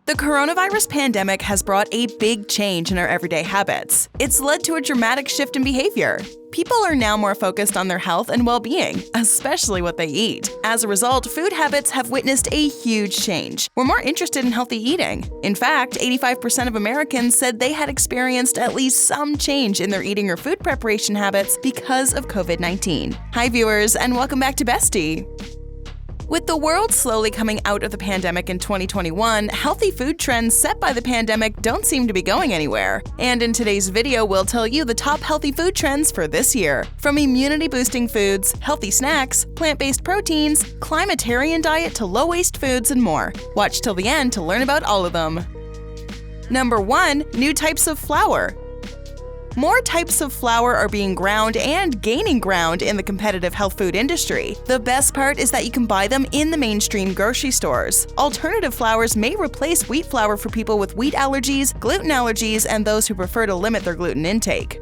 The coronavirus pandemic has brought a big change in our everyday habits. It's led to a dramatic shift in behavior. People are now more focused on their health and well-being, especially what they eat. As a result, food habits have witnessed a huge change. We're more interested in healthy eating. In fact, 85% of Americans said they had experienced at least some change in their eating or food preparation habits because of COVID-19. Hi viewers, and welcome back to Bestie. With the world slowly coming out of the pandemic in 2021, healthy food trends set by the pandemic don't seem to be going anywhere. And in today's video, we'll tell you the top healthy food trends for this year. From immunity-boosting foods, healthy snacks, plant-based proteins, climatarian diet to low-waste foods, and more. Watch till the end to learn about all of them. Number 1. New types of flour. More types of flour are being ground and gaining ground in the competitive health food industry. The best part is that you can buy them in the mainstream grocery stores. Alternative flours may replace wheat flour for people with wheat allergies, gluten allergies, and those who prefer to limit their gluten intake.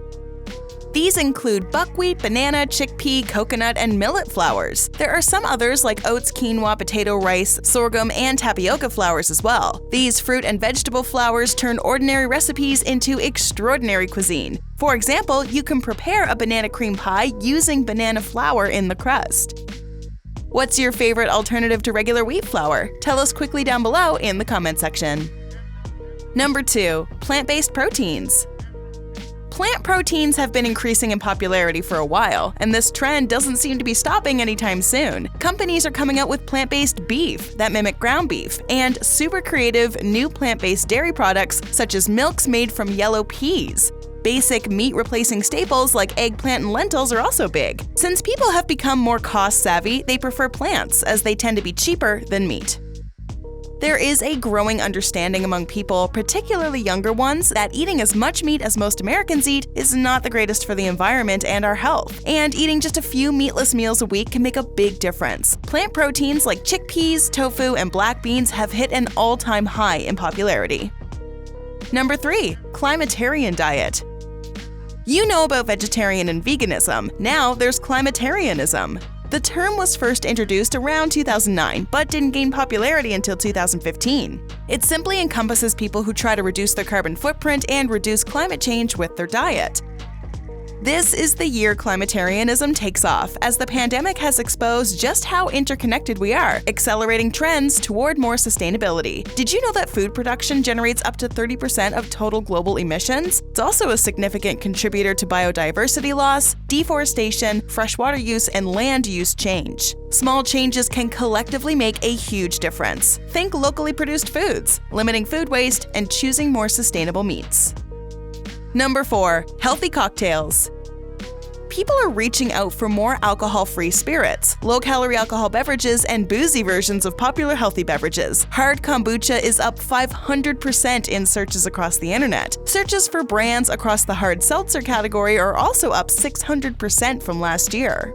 These include buckwheat, banana, chickpea, coconut, and millet flours. There are some others like oats, quinoa, potato, rice, sorghum, and tapioca flours as well. These fruit and vegetable flours turn ordinary recipes into extraordinary cuisine. For example, you can prepare a banana cream pie using banana flour in the crust. What's your favorite alternative to regular wheat flour? Tell us quickly down below in the comment section. Number 2. Plant-based proteins. Plant proteins have been increasing in popularity for a while, and this trend doesn't seem to be stopping anytime soon. Companies are coming out with plant-based beef that mimic ground beef, and super creative new plant-based dairy products such as milks made from yellow peas. Basic meat-replacing staples like eggplant and lentils are also big. Since people have become more cost-savvy, they prefer plants, as they tend to be cheaper than meat. There is a growing understanding among people, particularly younger ones, that eating as much meat as most Americans eat is not the greatest for the environment and our health, and eating just a few meatless meals a week can make a big difference. Plant proteins like chickpeas, tofu, and black beans have hit an all-time high in popularity. Number 3. Climatarian diet. You know about vegetarian and veganism. Now there's climatarianism. The term was first introduced around 2009, but didn't gain popularity until 2015. It simply encompasses people who try to reduce their carbon footprint and reduce climate change with their diet. This is the year climatarianism takes off, as the pandemic has exposed just how interconnected we are, accelerating trends toward more sustainability. Did you know that food production generates up to 30% of total global emissions? It's also a significant contributor to biodiversity loss, deforestation, freshwater use, and land use change. Small changes can collectively make a huge difference. Think locally produced foods, limiting food waste, and choosing more sustainable meats. Number 4. Healthy cocktails. People are reaching out for more alcohol-free spirits, low-calorie alcohol beverages, and boozy versions of popular healthy beverages. Hard kombucha is up 500% in searches across the internet. Searches for brands across the hard seltzer category are also up 600% from last year.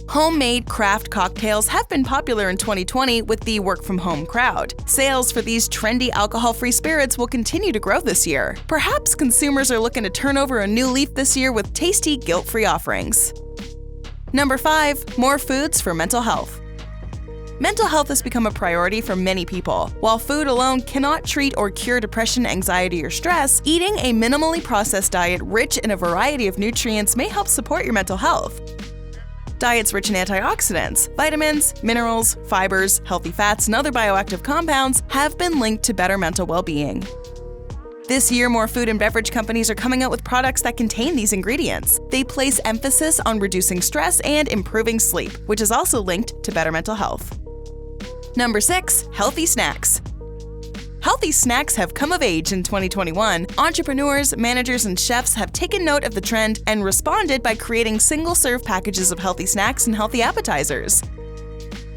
Homemade craft cocktails have been popular in 2020 with the work-from-home crowd. Sales for these trendy alcohol-free spirits will continue to grow this year. Perhaps consumers are looking to turn over a new leaf this year with tasty, guilt-free offerings. Number 5. More foods for mental health. Mental health has become a priority for many people. While food alone cannot treat or cure depression, anxiety, or stress, eating a minimally processed diet rich in a variety of nutrients may help support your mental health. Diets rich in antioxidants, vitamins, minerals, fibers, healthy fats, and other bioactive compounds have been linked to better mental well-being. This year, more food and beverage companies are coming out with products that contain these ingredients. They place emphasis on reducing stress and improving sleep, which is also linked to better mental health. Number 6. Healthy snacks. Healthy snacks have come of age in 2021. Entrepreneurs, managers, and chefs have taken note of the trend and responded by creating single-serve packages of healthy snacks and healthy appetizers.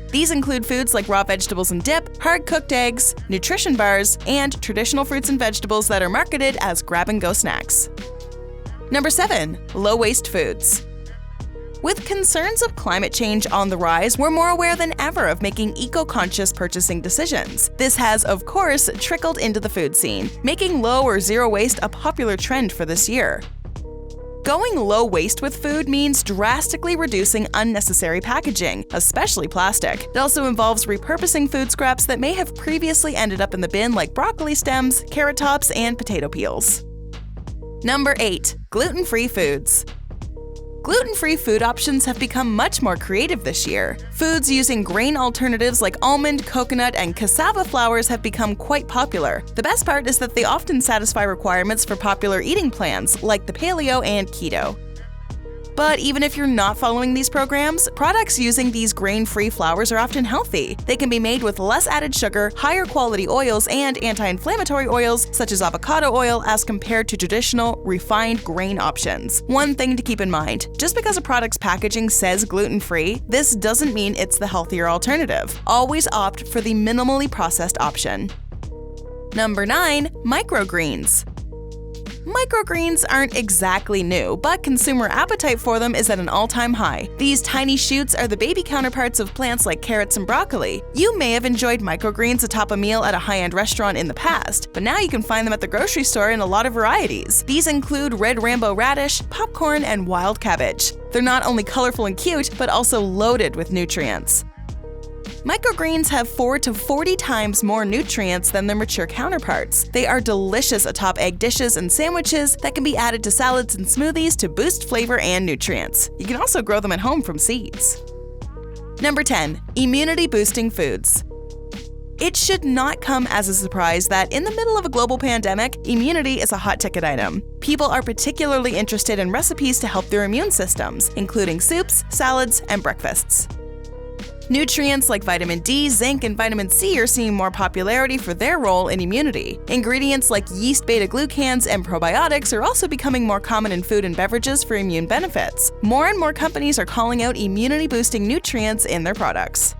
These include foods like raw vegetables and dip, hard-cooked eggs, nutrition bars, and traditional fruits and vegetables that are marketed as grab-and-go snacks. Number 7. Low-waste foods. With concerns of climate change on the rise, we're more aware than ever of making eco-conscious purchasing decisions. This has, of course, trickled into the food scene, making low or zero waste a popular trend for this year. Going low waste with food means drastically reducing unnecessary packaging, especially plastic. It also involves repurposing food scraps that may have previously ended up in the bin, like broccoli stems, carrot tops, and potato peels. Number 8. Gluten-free foods. Gluten-free food options have become much more creative this year. Foods using grain alternatives like almond, coconut, and cassava flours have become quite popular. The best part is that they often satisfy requirements for popular eating plans like the paleo and keto. But even if you're not following these programs, products using these grain-free flours are often healthy. They can be made with less added sugar, higher quality oils, and anti-inflammatory oils such as avocado oil as compared to traditional, refined grain options. One thing to keep in mind, just because a product's packaging says gluten-free, this doesn't mean it's the healthier alternative. Always opt for the minimally processed option. Number 9. Microgreens. Microgreens aren't exactly new, but consumer appetite for them is at an all-time high. These tiny shoots are the baby counterparts of plants like carrots and broccoli. You may have enjoyed microgreens atop a meal at a high-end restaurant in the past, but now you can find them at the grocery store in a lot of varieties. These include red Rambo radish, popcorn, and wild cabbage. They're not only colorful and cute, but also loaded with nutrients. Microgreens have 4 to 40 times more nutrients than their mature counterparts. They are delicious atop egg dishes and sandwiches that can be added to salads and smoothies to boost flavor and nutrients. You can also grow them at home from seeds. Number 10. Immunity-boosting foods. It should not come as a surprise that in the middle of a global pandemic, immunity is a hot-ticket item. People are particularly interested in recipes to help their immune systems, including soups, salads, and breakfasts. Nutrients like vitamin D, zinc, and vitamin C are seeing more popularity for their role in immunity. Ingredients like yeast beta-glucans and probiotics are also becoming more common in food and beverages for immune benefits. More and more companies are calling out immunity-boosting nutrients in their products.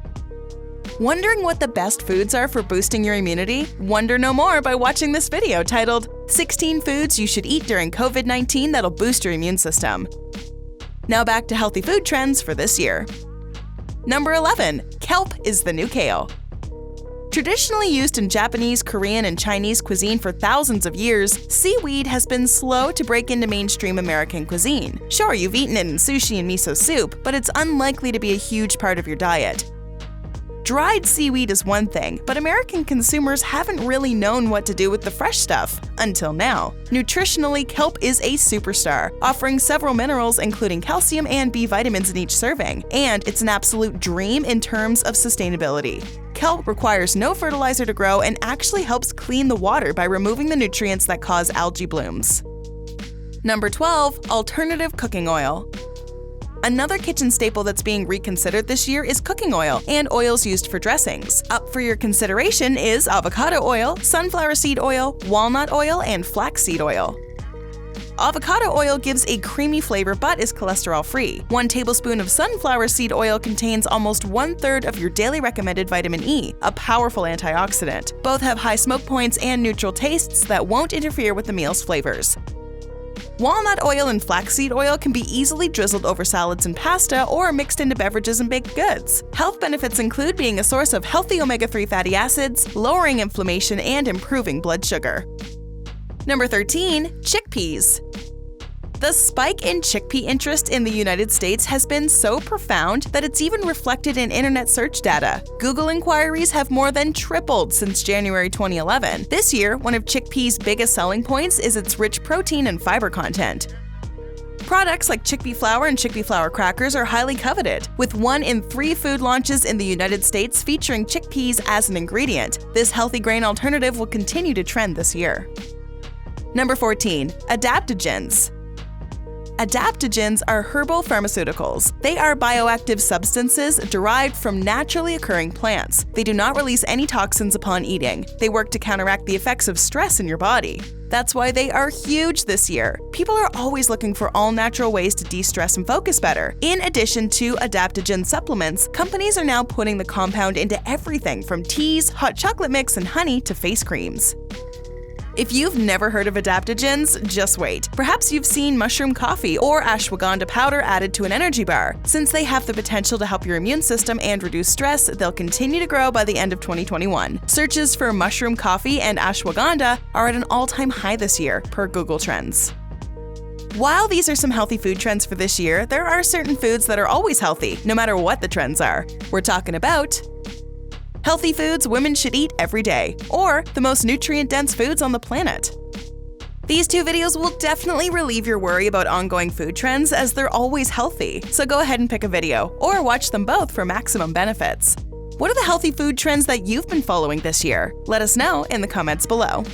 Wondering what the best foods are for boosting your immunity? Wonder no more by watching this video titled 16 Foods You Should Eat During COVID-19 That'll Boost Your Immune System. Now back to healthy food trends for this year. Number 11. Kelp is the new kale. Traditionally used in Japanese, Korean, and Chinese cuisine for thousands of years, seaweed has been slow to break into mainstream American cuisine. Sure, you've eaten it in sushi and miso soup, but it's unlikely to be a huge part of your diet. Dried seaweed is one thing, but American consumers haven't really known what to do with the fresh stuff until now. Nutritionally, kelp is a superstar, offering several minerals including calcium and B vitamins in each serving, and it's an absolute dream in terms of sustainability. Kelp requires no fertilizer to grow and actually helps clean the water by removing the nutrients that cause algae blooms. Number 12. Alternative cooking oil. Another kitchen staple that's being reconsidered this year is cooking oil and oils used for dressings. Up for your consideration is avocado oil, sunflower seed oil, walnut oil, and flaxseed oil. Avocado oil gives a creamy flavor but is cholesterol-free. 1 tablespoon of sunflower seed oil contains almost 1/3 of your daily recommended vitamin E, a powerful antioxidant. Both have high smoke points and neutral tastes that won't interfere with the meal's flavors. Walnut oil and flaxseed oil can be easily drizzled over salads and pasta or mixed into beverages and baked goods. Health benefits include being a source of healthy omega-3 fatty acids, lowering inflammation, and improving blood sugar. Number 13. Chickpeas. The spike in chickpea interest in the United States has been so profound that it's even reflected in internet search data. Google inquiries have more than tripled since January 2011. This year, one of chickpeas' biggest selling points is its rich protein and fiber content. Products like chickpea flour and chickpea flour crackers are highly coveted, with 1 in 3 food launches in the United States featuring chickpeas as an ingredient. This healthy grain alternative will continue to trend this year. Number 14. Adaptogens. Adaptogens are herbal pharmaceuticals. They are bioactive substances derived from naturally occurring plants. They do not release any toxins upon eating. They work to counteract the effects of stress in your body. That's why they are huge this year. People are always looking for all-natural ways to de-stress and focus better. In addition to adaptogen supplements, companies are now putting the compound into everything from teas, hot chocolate mix, and honey to face creams. If you've never heard of adaptogens, just wait. Perhaps you've seen mushroom coffee or ashwagandha powder added to an energy bar. Since they have the potential to help your immune system and reduce stress, they'll continue to grow by the end of 2021. Searches for mushroom coffee and ashwagandha are at an all-time high this year, per Google Trends. While these are some healthy food trends for this year, there are certain foods that are always healthy, no matter what the trends are. We're talking about healthy foods women should eat every day, or the most nutrient-dense foods on the planet. These two videos will definitely relieve your worry about ongoing food trends, as they're always healthy, so go ahead and pick a video, or watch them both for maximum benefits. What are the healthy food trends that you've been following this year? Let us know in the comments below.